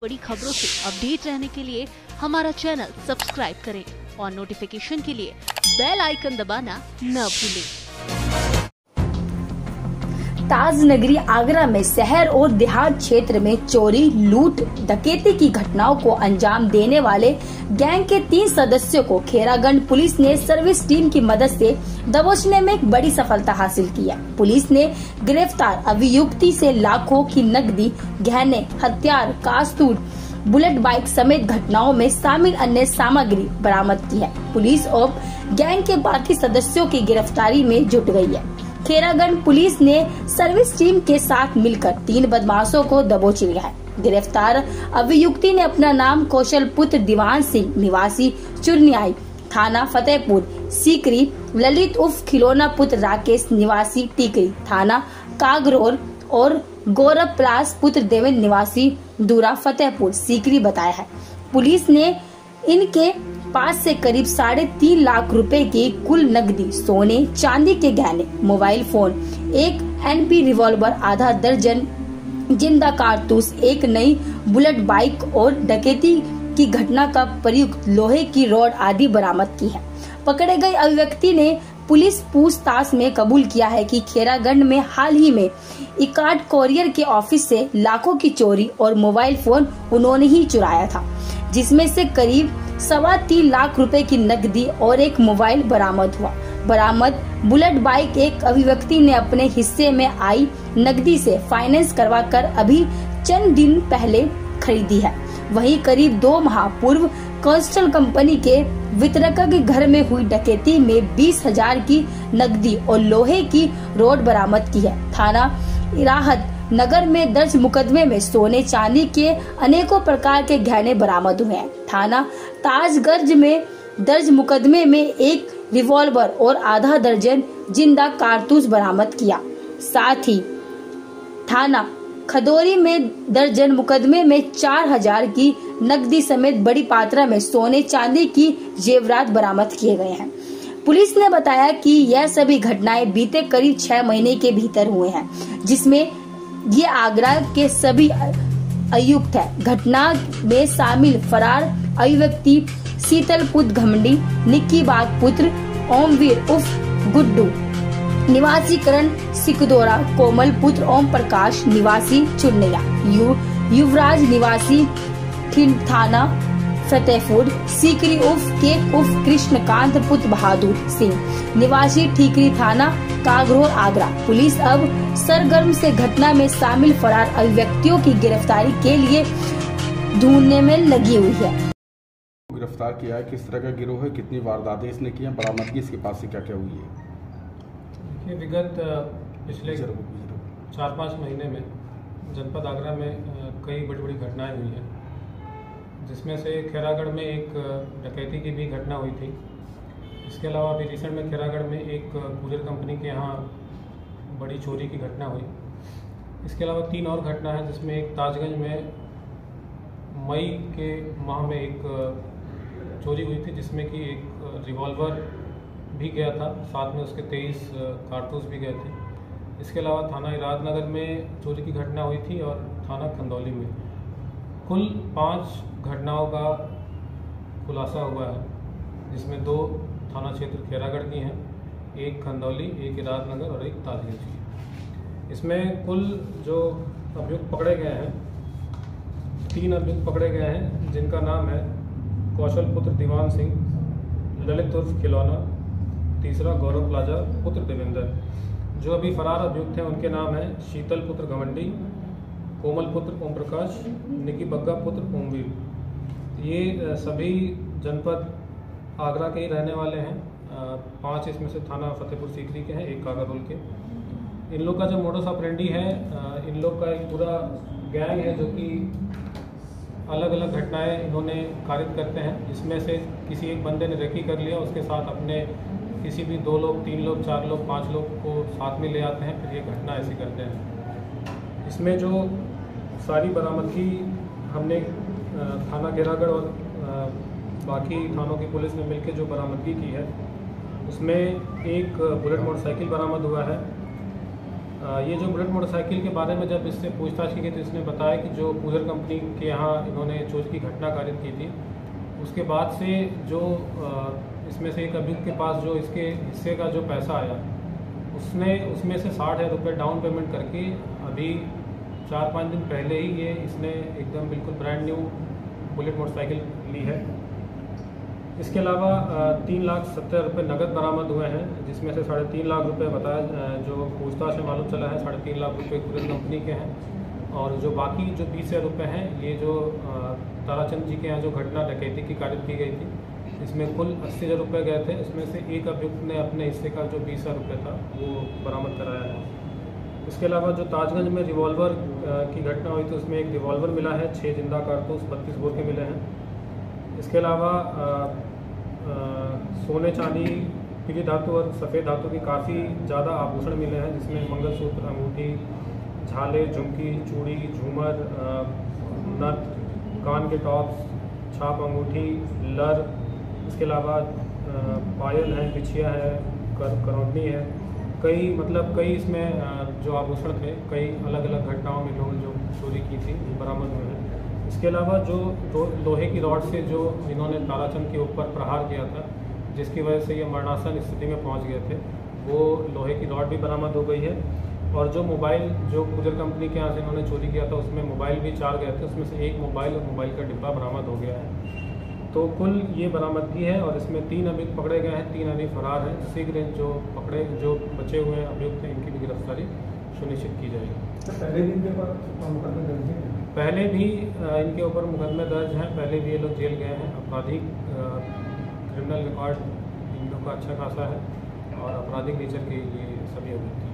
बड़ी खबरों से अपडेट रहने के लिए हमारा चैनल सब्सक्राइब करें और नोटिफिकेशन के लिए बेल आइकन दबाना न भूलें। ताज नगरी आगरा में शहर और देहात क्षेत्र में चोरी, लूट, डकैती की घटनाओं को अंजाम देने वाले गैंग के 3 सदस्यों को खैरागंज पुलिस ने सर्विस टीम की मदद से दबोचने में एक बड़ी सफलता हासिल की है। पुलिस ने गिरफ्तार अभियुक्ति से लाखों की नकदी, गहने, हथियार, कारतूस, बुलेट बाइक समेत घटनाओं में शामिल अन्य सामग्री बरामद की है। पुलिस और गैंग के बाकी सदस्यों की गिरफ्तारी में जुट गई है। खैरागंज पुलिस ने सर्विस टीम के साथ मिलकर 3 बदमाशों को दबोच लिया है। गिरफ्तार अभियुक्ति ने अपना नाम कौशल पुत्र दीवान सिंह निवासी चुरनियाई थाना फतेहपुर सीकरी, ललित उर्फ खिलौना पुत्र राकेश निवासी टीकरी थाना कागरोर और गौरव पलास पुत्र देवेंद्र निवासी दूरा फतेहपुर सीकरी बताया है। पुलिस ने इनके पास से करीब 3.5 लाख रुपए की कुल नकदी, सोने चांदी के गहने, मोबाइल फोन, एक एनपी रिवॉल्वर, आधा दर्जन जिंदा कारतूस, एक नई बुलेट बाइक और डकैती की घटना का प्रयुक्त लोहे की रॉड आदि बरामद की है। पकड़े गए अभिव्यक्ति ने पुलिस पूछताछ में कबूल किया है कि खैरागंज में हाल ही में इकार्ड कोरियर के ऑफिस से लाखों की चोरी और मोबाइल फोन उन्होंने ही चुराया था, जिसमें से करीब 3.25 लाख रुपए की नकदी और एक मोबाइल बरामद हुआ। बरामद बुलेट बाइक एक अभिव्यक्ति ने अपने हिस्से में आई नकदी से फाइनेंस करवाकर अभी चंद दिन पहले खरीदी है। वहीं करीब 2 माह पूर्व कॉन्स्टल कंपनी के वितरक के घर में हुई डकैती में 20,000 की नकदी और लोहे की रॉड बरामद की है। थाना राहत नगर में दर्ज मुकदमे में सोने चांदी के अनेकों प्रकार के गहने बरामद हुए हैं। थाना ताजगंज में दर्ज मुकदमे में एक रिवॉल्वर और आधा दर्जन जिंदा कारतूस बरामद किया। साथ ही थाना खदौरी में दर्जन मुकदमे में 4,000 की नकदी समेत बड़ी मात्रा में सोने चांदी की जेवरात बरामद किए गए हैं। पुलिस ने बताया कि यह सभी घटनाएं बीते करीब 6 महीने के भीतर हुए हैं, जिसमें ये आगरा के सभी अभियुक्त है। घटना में शामिल फरार अभिव्यक्ति शीतल पुत्र घमंडी, निक्की बाग पुत्र ओमवीर उर्फ गुड्डू निवासी करण सिकदोरा, कोमल पुत्र ओम प्रकाश निवासी चुरनिया, युवराज निवासी थाना फतेहपुर सीकरी उर्फ केक उर्फ कृष्णकांत पुत्र बहादुर सिंह निवासी ठीकरी थाना कागरोर आगरा। पुलिस अब सरगर्म से घटना में शामिल फरार अभिव्यक्तियों की गिरफ्तारी के लिए ढूंढने में लगी हुई है। गिरफ्तार किया है, किस तरह का गिरोह है, कितनी वारदातें इसने की हैं, बरामदगी इसके पास से क्या क्या हुई है? ये विगत पिछले 4-5 महीने में जनपद आगरा में कई बड़ी बड़ी घटनाएं हुई हैं, जिसमें से खैरागढ़ में एक डकैती की भी घटना हुई थी। इसके अलावा अभी रिसेंट में खैरागढ़ में एक कूरियर कंपनी के यहाँ बड़ी चोरी की घटना हुई। इसके अलावा 3 और घटना है, जिसमें एक ताजगंज में मई के माह में एक चोरी हुई थी, जिसमें कि एक रिवॉल्वर भी गया था, साथ में उसके 23 कारतूस भी गए थे। इसके अलावा थाना राजनगर में चोरी की घटना हुई थी और थाना खंदौली में कुल 5 घटनाओं का खुलासा हुआ है, जिसमें 2 थाना क्षेत्र खैरागढ़ की हैं, एक खंदौली, एक राजनगर और एक ताजगंज की। इसमें कुल जो अभियुक्त पकड़े गए हैं, 3 अभियुक्त पकड़े गए हैं, जिनका नाम है कौशल पुत्र दीवान सिंह, ललित उर्फ खिलौना, तीसरा गौरव प्लाजा पुत्र देवेंद्र। जो अभी फरार अभियुक्त हैं उनके नाम है शीतल पुत्र घमंडी, कोमल पुत्र ओम प्रकाश, निकी बग्गा पुत्र ओमवीर। ये सभी जनपद आगरा के ही रहने वाले हैं। 5 इसमें से थाना फतेहपुर सीकरी के हैं, 1 कागरोल के। इन लोग का जो मोडस ऑपरेंडी है, इन लोग का एक पूरा गैंग है जो कि अलग अलग घटनाएं इन्होंने कारित करते हैं। इसमें से किसी एक बंदे ने रेकी कर लिया, उसके साथ अपने किसी भी 2 लोग, 3 लोग, 4 लोग, 5 लोग को साथ में ले आते हैं, फिर ये घटना ऐसी करते हैं। इसमें जो सारी बरामदगी हमने थाना खैरागढ़ और बाकी थानों की पुलिस ने मिलकर जो बरामदगी की है, उसमें एक बुलेट मोटरसाइकिल बरामद हुआ है, ये जो बुलेट मोटरसाइकिल के बारे में जब इससे पूछताछ की गई तो इसने बताया कि जो पूजर कंपनी के यहाँ इन्होंने चोरी की घटना कारित की थी, उसके बाद से जो इसमें से एक अभियुक्त के पास जो इसके हिस्से का जो पैसा आया उसमें से 60,000 रुपये डाउन पेमेंट करके अभी 4-5 दिन पहले ही ये इसने एकदम बिल्कुल ब्रांड न्यू बुलेट मोटरसाइकिल ली है। इसके अलावा 3,70,000 रुपये नकद बरामद हुए हैं, जिसमें से 3.5 लाख रुपये बताया जो पूछताछ में मालूम चला है 3.5 लाख रुपये पूरे कंपनी के हैं, और जो बाकी जो 20,000 रुपये हैं ये जो ताराचंद जी के यहाँ जो घटना डकैती की कारित की गई थी, इसमें कुल 80,000 रुपये गए थे। इसमें से एक अभियुक्त ने अपने हिस्से का जो 20,000 रुपये था वो बरामद कराया है। इसके अलावा जो ताजगंज में रिवॉल्वर की घटना हुई थी उसमें एक रिवॉल्वर मिला है, 6 जिंदा कारतूस 32 बोर के मिले हैं। इसके अलावा सोने चांदी पीली धातु और सफ़ेद धातु की काफ़ी ज़्यादा आभूषण मिले हैं, जिसमें मंगलसूत्र, अंगूठी, झाले, झुमकी, चूड़ी, झूमर, नथ, कान के टॉप्स, छाप अंगूठी, लर, इसके अलावा पायल है, बिछिया है, करौंदनी है, कई इसमें जो आभूषण थे कई अलग अलग घटनाओं में लोग जो चोरी की थी बरामद हुए हैं। इसके अलावा जो लोहे की रॉड से जो इन्होंने ताराचंद के ऊपर प्रहार किया था, जिसकी वजह से ये मरणासन स्थिति में पहुंच गए थे, वो लोहे की रॉड भी बरामद हो गई है। और जो मोबाइल जो पूजर कंपनी के यहाँ से इन्होंने चोरी किया था उसमें मोबाइल भी 4 गए थे, उसमें से एक मोबाइल और मोबाइल का डिब्बा बरामद हो गया है। तो कुल ये बरामदगी है और इसमें 3 अभियुक्त पकड़े गए हैं, 3 अभी फरार हैं। शीघ्र जो बचे हुए अभियुक्त हैं इनकी भी गिरफ्तारी सुनिश्चित की जाएगी। तो पहले भी इनके ऊपर मुकदमे दर्ज है? पहले भी इनके ऊपर मुकदमे दर्ज हैं, पहले भी ये लोग जेल गए हैं। आपराधिक क्रिमिनल रिकॉर्ड इन लोग का अच्छा खासा है और आपराधिक नेचर के ये सभी अभियुक्त हैं।